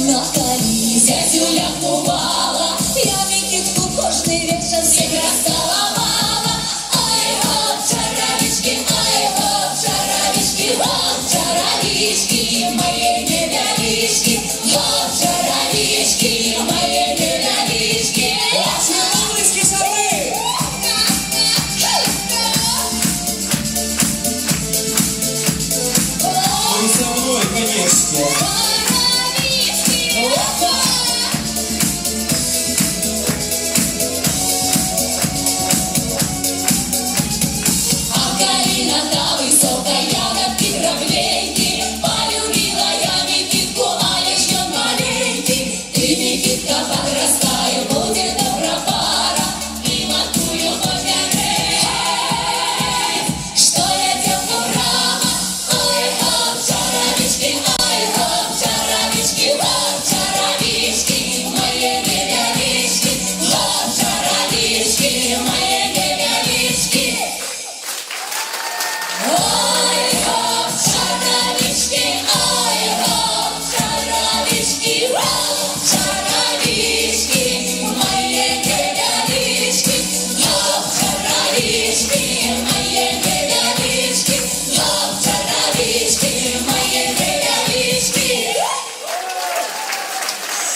на коліся зюля бувала, я Микитку кожний вечір всіх розцілувала. Ай, гоп, чаровички, гоп, чаровички, мої невеличкі, гоп, чаровички, мої невеличкі. Цілунські шари! І со мною, конечно.